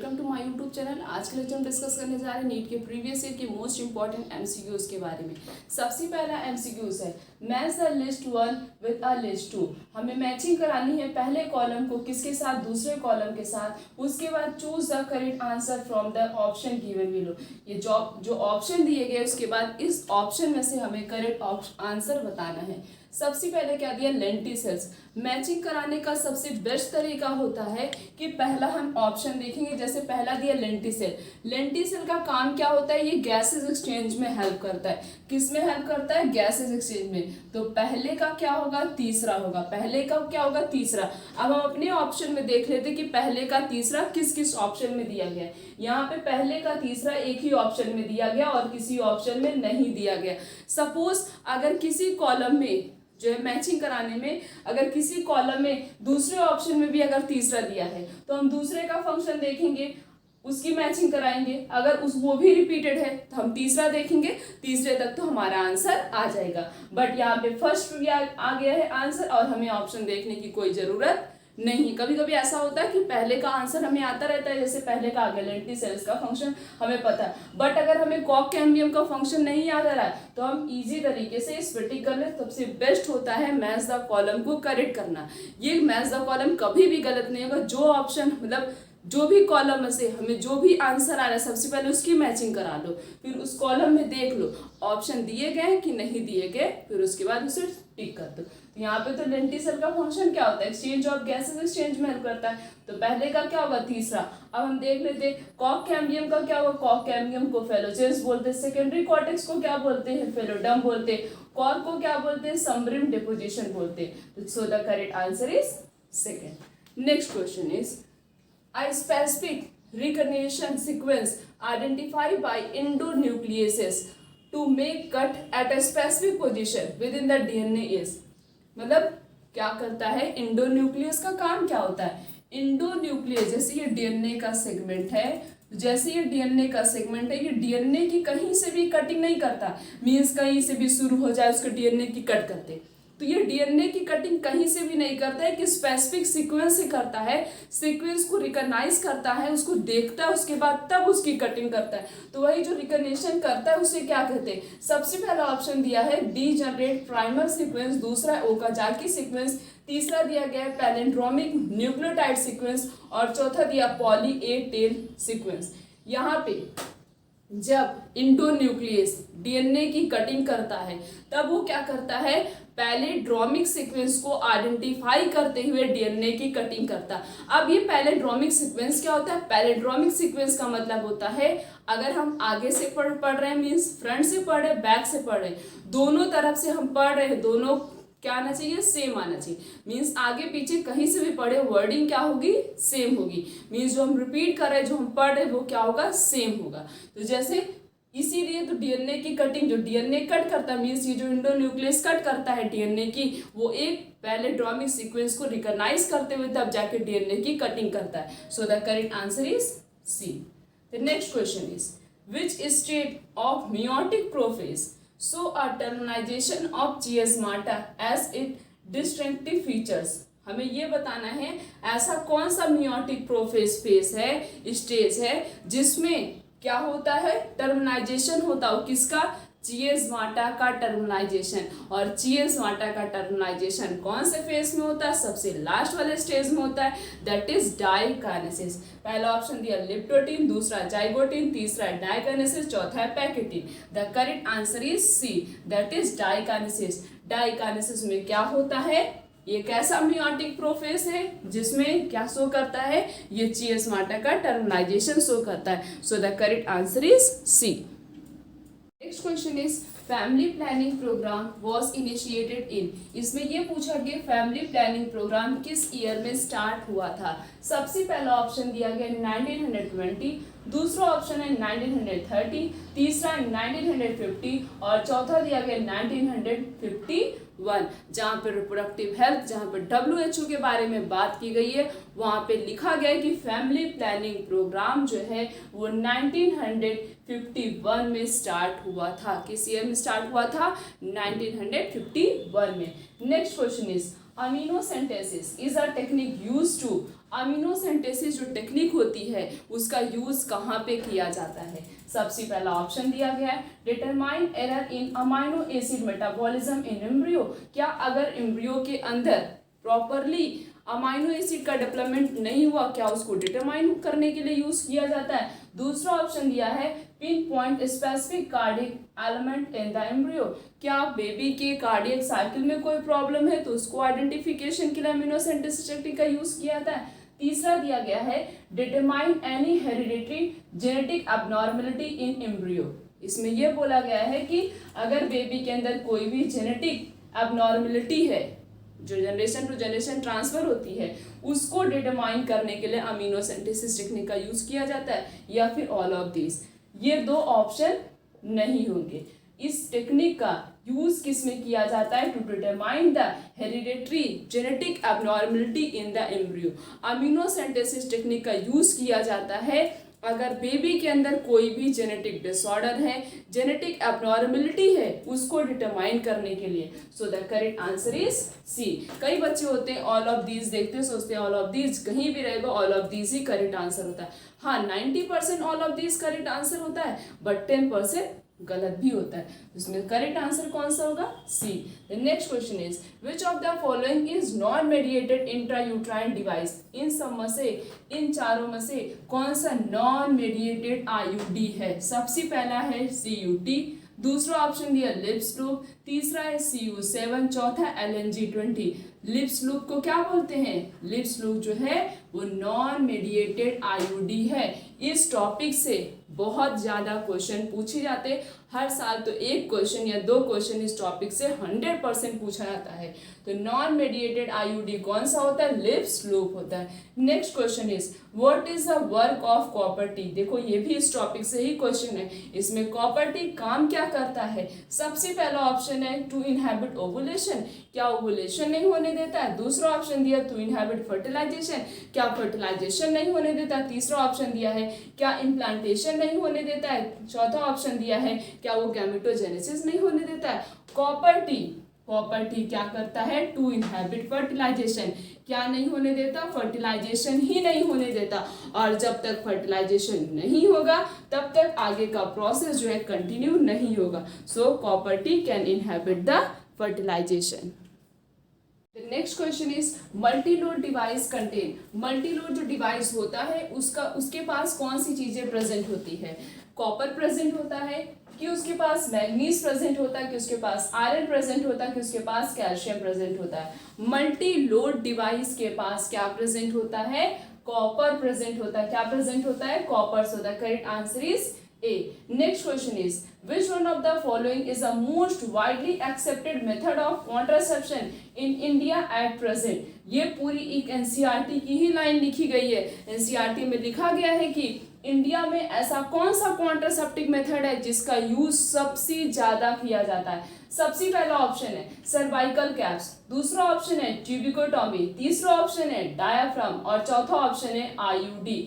Welcome to my YouTube channel. आज के lecture हम डिस्कस करने जा रहे हैं नीट के प्रीवियस ईयर के मोस्ट इंपॉर्टेंट एमसीक्यूज के बारे में। सबसे पहला एमसीक्यूज है match the list 1 with a list 2। हमें मैचिंग करानी है पहले कॉलम को किसके साथ, दूसरे कॉलम के साथ। उसके बाद choose the correct answer from the option given below. ये जो ऑप्शन दिए गए उसके बाद इस ऑप्शन में से हमें करेक्ट आंसर बताना है। सबसे पहले क्या दिया, लेंटिसल्स। मैचिंग कराने का सबसे बेस्ट तरीका होता है कि पहला हम ऑप्शन देखेंगे। जैसे पहला दिया लेंटिसल। लेंटिसल का काम क्या होता है, ये गैसेस एक्सचेंज में हेल्प करता है। किस में हेल्प करता है, गैसेस एक्सचेंज में। तो पहले का क्या होगा, तीसरा होगा। पहले का क्या होगा, तीसरा। अब हम अपने ऑप्शन में देख लेते कि पहले का तीसरा किस किस ऑप्शन में दिया गया है। यहाँ पे पहले का तीसरा एक ही ऑप्शन में दिया गया और किसी ऑप्शन में नहीं दिया गया। सपोज अगर किसी कॉलम में जो है मैचिंग कराने में अगर किसी कॉलम में दूसरे ऑप्शन में भी अगर तीसरा दिया है तो हम दूसरे का फंक्शन देखेंगे, उसकी मैचिंग कराएंगे। अगर वो भी रिपीटेड है तो हम तीसरा देखेंगे, तीसरे तक तो हमारा आंसर आ जाएगा। बट यहाँ पे फर्स्ट भी आ गया है आंसर और हमें ऑप्शन देखने की कोई जरूरत नहीं। कभी कभी ऐसा होता है कि पहले का आंसर हमें आता रहता है, जैसे पहले का आ गया लेंटिसल्स का फंक्शन हमें पता है, बट अगर हमें कॉक कैम्बियम का फंक्शन नहीं याद आ रहा है तो हम इजी तरीके से स्प्लिटिंग कर ले। सबसे बेस्ट होता है मैच द कॉलम को करेक्ट करना। ये मैच द कॉलम कभी भी गलत नहीं होगा। जो ऑप्शन मतलब जो भी कॉलम में से हमें जो भी आंसर आ रहा है सबसे पहले उसकी मैचिंग करा लो, फिर उस कॉलम में देख लो ऑप्शन दिए गए कि नहीं दिए गए, फिर उसके बाद उसे टिक कर दो। तो यहाँ पे तो लेंटिसल का फंक्शन क्या होता है, एक्सचेंज ऑफ गैसेस एक्सचेंज में हेल्प करता है। तो पहले का क्या होगा, तीसरा। अब हम देख लेते कॉक कैम्बियम का क्या होगा, कॉक कैम्बियम को फेलोजेंस बोलते हैं। सेकेंडरी कॉर्टेक्स को क्या बोलते हैं, फेलोडम बोलते हैं। कॉर्क को क्या बोलते हैं, समब्रिम डिपोजिशन बोलते हैं। सो the correct answer is second. Next question is a specific recognition sequence identified by endonucleases to make cut at a specific position within the DNA is। मतलब क्या करता है, इंडोन्यूक्लियस का काम क्या होता है। इंडोन्यूक्लियस जैसे ये डीएनए का सेगमेंट है, जैसे ये डीएनए का सेगमेंट है, ये डीएनए की कहीं से भी कटिंग नहीं करता। मीन्स कहीं से भी शुरू हो जाए उसको डीएनए की कट करते, तो ये डीएनए की कटिंग कहीं से भी नहीं करता है कि स्पेसिफिक सीक्वेंस से करता है। सीक्वेंस को रिकॉग्नाइज करता है, उसको देखता है, उसके बाद तब उसकी कटिंग करता है। तो वही जो रिकॉग्निशन करता है उसे क्या कहते हैं। सबसे पहला ऑप्शन दिया है डी जनरेट प्राइमर सीक्वेंस, दूसरा ओकाजाकी सीक्वेंस, तीसरा दिया गया है पैलिंड्रोमिक न्यूक्लियोटाइड सीक्वेंस और चौथा दिया पॉली ए टेल सीक्वेंस। यहाँ पे जब इंडोन्यूक्लियस डीएनए की कटिंग करता है तब वो क्या करता है, पैलिंड्रोमिक सीक्वेंस को आइडेंटिफाई करते हुए डीएनए की कटिंग करता। अब ये पैलिंड्रोमिक सीक्वेंस क्या होता है, पैलिंड्रोमिक सीक्वेंस का मतलब होता है अगर हम आगे से पढ़ रहे हैं, मीन्स फ्रंट से पढ़ रहे, बैक से पढ़ रहे, दोनों तरफ से हम पढ़ रहे हैं, दोनों क्या आना चाहिए, सेम आना चाहिए। मीन्स आगे पीछे कहीं से भी पढ़े वर्डिंग क्या होगी, सेम होगी। मीन्स जो हम रिपीट कर रहे हैं, जो हम पढ़ रहे हैं वो क्या होगा, सेम होगा। तो जैसे इसीलिए तो डीएनए की कटिंग, जो डीएनए कट करता है मीन्स ये जो इंडोन्यूक्लियस कट करता है डीएनए की, वो एक पैलिंड्रोमिक सीक्वेंस को रिकॉग्नाइज करते हुए तब जाके डीएनए की कटिंग करता है। So the correct answer is C. The next question is which stage of meiotic prophase show a terminization of chiasmata as its distinctive features। हमें ये बताना है ऐसा कौन सा meiotic प्रोफेज फेस है, स्टेज है, जिसमें क्या होता है, टर्मिनाइजेशन होता हो किसका, चियास्माटा का टर्मिनाइजेशन। और चियास्माटा का टर्मिनाइजेशन कौन से फेज में होता है, सबसे लास्ट वाले स्टेज में होता है, दैट इज डाइकाइनेसिस। पहला ऑप्शन दिया लिप्टोटिन, दूसरा जाइगोटिन, तीसरा डाइकाइनेसिस, चौथा है pachytene. The correct answer is C, that is diakinesis. Diakinesis में क्या होता है, ये कैसा meiotic प्रोफेज है जिसमें क्या शो करता है, ये चियास्माटा का टर्मिनाइजेशन शो करता है। So the correct answer is C. Next question is family planning programme was initiated in. इसमें ये पूछा गया फैमिली प्लानिंग प्रोग्राम किस ईयर में स्टार्ट हुआ था। सबसे पहला ऑप्शन दिया गया 1920, दूसरा ऑप्शन है 1930, तीसरा 1950 और चौथा दिया गया 1951। जहाँ पे रिप्रोडक्टिव हेल्थ, जहाँ पे WHO के बारे में बात की गई है, वहाँ पे लिखा गया है कि फैमिली प्लानिंग प्रोग्राम जो है वो 1951 में स्टार्ट हुआ था। किस ईयर में स्टार्ट हुआ था, 1951 में। Next question is amniocentesis is a technique use to, amniocentesis जो टेक्निक होती है उसका यूज कहाँ पे किया जाता है? सबसे पहला ऑप्शन दिया गया है determine error in amino acid metabolism in embryo. क्या अगर एम्ब्रियो के अंदर प्रॉपरली अमाइनो एसिड का डेवलपमेंट नहीं हुआ, क्या उसको डिटरमाइन करने के लिए यूज किया जाता है? दूसरा ऑप्शन दिया है pin point specific cardiac element in the embryo. क्या बेबी के कार्डियक साइकिल में कोई प्रॉब्लम है तो उसको आइडेंटिफिकेशन के लिए अमीनोसेंटेसिस टेक्निक का यूज किया जाता है। तीसरा दिया गया है determine any hereditary genetic abnormality इन एम्ब्रियो। इसमें यह बोला गया है कि अगर बेबी के अंदर कोई भी जेनेटिक एबनॉर्मलिटी है जो जनरेशन टू जनरेशन ट्रांसफर होती है उसको डिटरमाइन करने के लिए अमीनोसेंटेसिस टेक्निक का यूज किया जाता है, या फिर ऑल ऑफ दिस। ये दो ऑप्शन नहीं होंगे। इस टेक्निक का यूज किस में किया जाता है? To determine the hereditary genetic abnormality in the embryo. Amniocentesis technique का यूज किया जाता है अगर बेबी के अंदर कोई भी जेनेटिक डिसऑर्डर है, जेनेटिक एबनॉर्मलिटी है, उसको डिटरमाइन करने के लिए। So the correct answer is C. कई बच्चे होते हैं ऑल ऑफ दीज देखते हैं, सोचते हैं ऑल ऑफ दीज, कहीं भी रहेगा all of these he correct answer होता है। हाँ, 90% all of these correct answer होता है, बट 10% गलत भी होता है। इसमें करेक्ट आंसर कौन सा होगा? C. The next question is which of the following is non mediated intrauterine device. इन सब में से, इन चारों में से कौन सा नॉन मेडिएटेड आईयूडी है? सबसे पहला है CUT, दूसरा ऑप्शन दिया लिप्स लूप, तीसरा है CU7, चौथा LNG20। लिप्स लूप को क्या बोलते हैं? लिप्स लूप जो है वो नॉन मेडिएटेड आईयूडी है। इस टॉपिक से बहुत ज़्यादा क्वेश्चन पूछे जाते, हर साल तो एक क्वेश्चन या दो क्वेश्चन इस टॉपिक से 100% पूछा जाता है। तो नॉन मेडिएटेड आईयूडी कौन सा होता है? लिप्स लूप होता है। Next question is what is the work of copper T. देखो ये भी इस टॉपिक से ही क्वेश्चन है। इसमें कॉपर टी काम क्या करता है? सबसे पहला ऑप्शन है टू इनहैबिट ओवुलेशन, क्या ओवुलेशन नहीं होने देता है। दूसरा ऑप्शन दिया टू इनहैबिट फर्टिलाइजेशन, क्या फर्टिलाइजेशन नहीं होने देता। तीसरा ऑप्शन दिया है क्या इम्प्लांटेशन नहीं होने देता है। चौथा ऑप्शन दिया है क्या वो गैमेटोजेनेसिस नहीं होने देता है। कॉपर टी क्या करता है? टू इनहैबिट फर्टिलाइजेशन, क्या नहीं होने देता? फर्टिलाइजेशन ही नहीं होने देता। और जब तक फर्टिलाइजेशन नहीं होगा तब तक आगे का प्रोसेस जो है कंटिन्यू नहीं होगा। So copper T can inhibit the fertilization. The next question is multiload device contain. Multiload जो डिवाइस होता है उसके पास कौन सी चीजें प्रेजेंट होती है? कॉपर प्रेजेंट होता है कि उसके पास मैग्नीज प्रेजेंट होता है कि उसके पास आयरन प्रेजेंट होता है कि उसके पास कैल्शियम प्रेजेंट होता है। मल्टीलोड डिवाइस के पास क्या प्रेजेंट होता है? कॉपर प्रेजेंट होता है। क्या प्रेजेंट होता है? Copper. So the correct answer is A. Next question is which one of the following is the most widely accepted method of contraception in India at present? ये पूरी एक NCERT की ही line लिखी गई है। NCERT में लिखा गया है कि इंडिया में ऐसा कौन सा कॉन्ट्रासेप्टिव मेथड है जिसका यूज सबसे ज्यादा किया जाता है। सबसे पहला ऑप्शन है सर्वाइकल कैप्स, दूसरा ऑप्शन है ट्यूबिकोटॉमी, तीसरा ऑप्शन है डायाफ्राम और चौथा ऑप्शन है आईयूडी।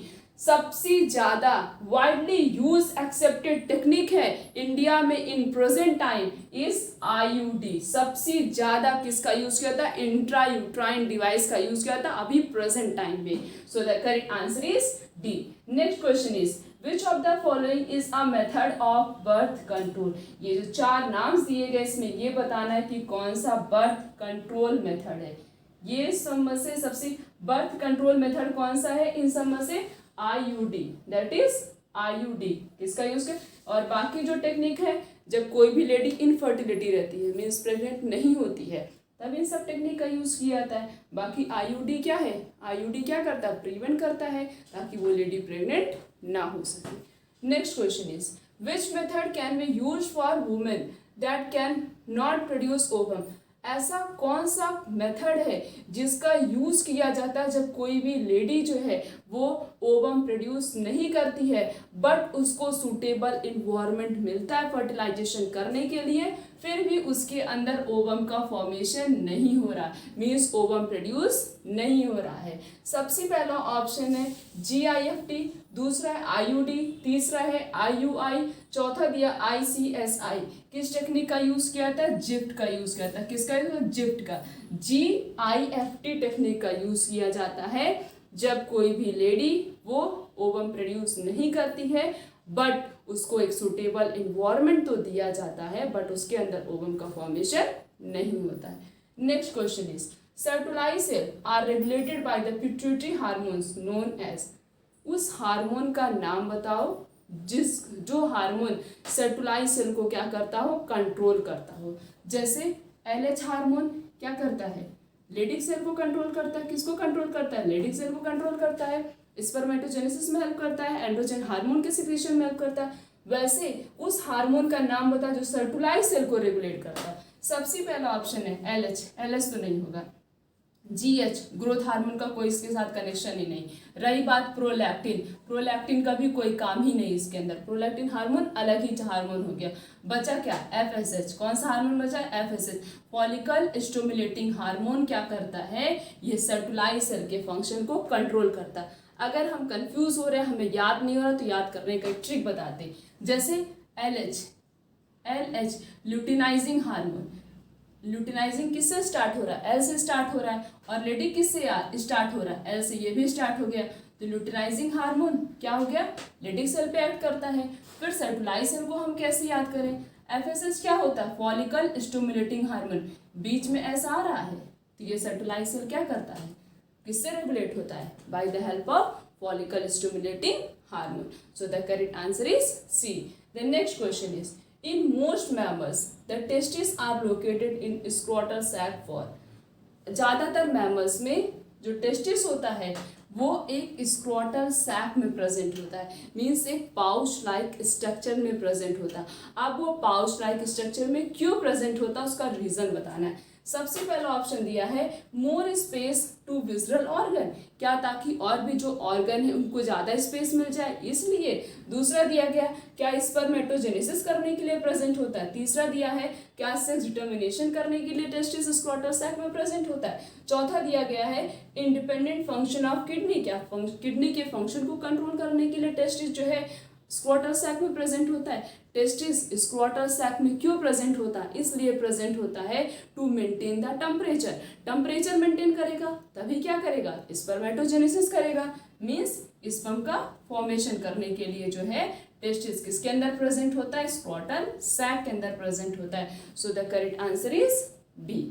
सबसे ज्यादा वाइडली यूज एक्सेप्टेड टेक्निक है इंडिया में in present time is IUD. सबसे ज्यादा किसका यूज किया था? इंट्रायूट्राइन डिवाइस का यूज किया था अभी प्रेजेंट टाइम में। सो the correct answer is D. Next question is which of the following is a method of birth control. ये जो चार नाम्स दिए गए इसमें ये बताना है कि कौन सा बर्थ कंट्रोल मेथड है। ये सब में से सबसे बर्थ कंट्रोल मेथड कौन सा है? इन सब में से आईयूडी, दैट इज आईयूडी किसका यूज कर। और बाकी जो टेक्निक है जब कोई भी लेडी इनफर्टिलिटी रहती है, मीन्स प्रेग्नेंट नहीं होती है, तब इन सब टेक्निक का यूज किया जाता है। बाकी आईयूडी क्या है? आईयूडी क्या करता है? प्रिवेंट करता है ताकि वो लेडी प्रेग्नेंट ना हो सके। Next question is which method can be use for women that can not produce ovum. ऐसा कौन सा मेथड है जिसका यूज किया जाता है जब कोई भी लेडी जो है वो ओवम प्रोड्यूस नहीं करती है, बट उसको सूटेबल इन्वायरमेंट मिलता है फर्टिलाइजेशन करने के लिए, फिर भी उसके अंदर ओवम का फॉर्मेशन नहीं हो रहा, मीन्स ओवम प्रोड्यूस नहीं हो रहा है। सबसे पहला ऑप्शन है GIFT, दूसरा है IUD, तीसरा है IUI, चौथा दिया ICSI। किस टेक्निक का यूज किया था? जिफ्ट का यूज किया था। किसका यूज? जिफ्ट का। GIFT टेक्निक का यूज किया जाता है जब कोई भी लेडी वो ओवम प्रोड्यूस नहीं करती है, बट उसको एक सुटेबल इन्वायरमेंट तो दिया जाता है, बट उसके अंदर ओवम का फॉर्मेशन नहीं होता है। Next question is sertoli cell are regulated by the pituitary hormones known as. उस हार्मोन का नाम बताओ जो हार्मोन सर्टुलाई सेल को क्या करता हो? कंट्रोल करता हो। जैसे LH हार्मोन क्या करता है? लेडिक सेल को कंट्रोल करता है। किसको कंट्रोल करता है? लेडिक सेल को कंट्रोल करता है। स्पर्मेटोजेनेसिस में हेल्प करता है, एंड्रोजन हार्मोन के सिक्रीशन में हेल्प करता है। वैसे उस हार्मोन का नाम बता जो सर्टुलाई सेल को रेगुलेट करता है। सबसे पहला ऑप्शन है LH, LH तो नहीं होगा। GH ग्रोथ हार्मोन का कोई इसके साथ कनेक्शन ही नहीं। रही बात प्रोलैक्टिन, प्रोलैक्टिन का भी कोई काम ही नहीं इसके अंदर, प्रोलैक्टिन हार्मोन अलग ही हार्मोन हो गया। बचा क्या? FSH। कौन सा हार्मोन बचा? FSH, follicle stimulating hormone. क्या करता है? ये सर्टुलाई सेल के फंक्शन को कंट्रोल करता है। अगर हम कंफ्यूज हो रहे हैं, हमें याद नहीं हो रहा, तो याद करने का एक ट्रिक बताते हैं। जैसे LH ल्यूटिनाइजिंग हार्मोन, ल्यूटिनाइजिंग किससे स्टार्ट हो रहा है? L से स्टार्ट हो रहा है। और लेडी किससे स्टार्ट हो रहा है? L से। ये भी स्टार्ट हो गया, तो ल्यूटिनाइजिंग हार्मोन क्या हो गया? लेडिक सेल पे एक्ट करता है। फिर सर्टुलाई सेल को हम कैसे याद करें? FSH क्या होता है? Follicle stimulating hormone. बीच में S आ रहा है, तो ये सर्टुलाई सेल क्या करता है? किससे रेगुलेट होता है? By the help of follicle stimulating hormone. So the correct answer is C. The next question is in most mammals the testes are located in scrotal sac for। ज़्यादातर मैमल्स में जो testis होता है वो एक scrotal sac में present होता है, मीन्स एक पाउच लाइक स्ट्रक्चर में प्रेजेंट होता है। अब वो पाउच लाइक स्ट्रक्चर में क्यों प्रेजेंट होता है उसका रीजन बताना है। सबसे पहला ऑप्शन दिया है more space to visceral organ, क्या ताकि और भी जो ऑर्गन है उनको ज़्यादा स्पेस मिल जाए इसलिए। दूसरा दिया गया क्या स्पर्मेटोजेनेसिस करने के लिए प्रेजेंट होता है। तीसरा दिया है क्या सेक्स डिटर्मिनेशन करने के लिए टेस्टिस स्क्रोटल सैक में प्रेजेंट होता है। चौथा दिया गया है इंडिपेंडेंट फंक्शन ऑफ किडनी, क्या किडनी के फंक्शन को कंट्रोल करने के लिए टेस्टिस जो है स्क्रोटल सैक में प्रेजेंट होता है। टेस्टिस स्क्रोटल सैक में क्यों प्रेजेंट होता है? इसलिए प्रेजेंट होता है to maintain the temperature. Temperature maintain करेगा तभी क्या करेगा? स्पर्मेटोजेनेसिस करेगा, मीन्स स्पर्म का फॉर्मेशन करने के लिए जो है टेस्टिस किसके अंदर प्रेजेंट होता है? स्क्रोटल सैक के अंदर प्रेजेंट होता है। So the correct answer is B।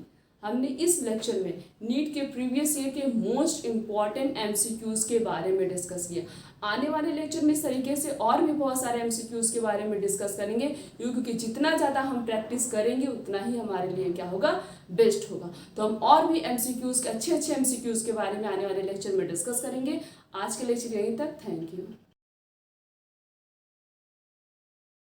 हमने इस लेक्चर में नीट के प्रीवियस ईयर के मोस्ट इम्पॉर्टेंट MCQs के बारे में डिस्कस किया। आने वाले लेक्चर में इस तरीके से और भी बहुत सारे MCQs के बारे में डिस्कस करेंगे, क्योंकि जितना ज़्यादा हम प्रैक्टिस करेंगे उतना ही हमारे लिए क्या होगा? बेस्ट होगा। तो हम और भी MCQs के अच्छे MCQs के बारे में आने वाले लेक्चर में डिस्कस करेंगे। आज के लेक्चर यहीं तक। Thank you.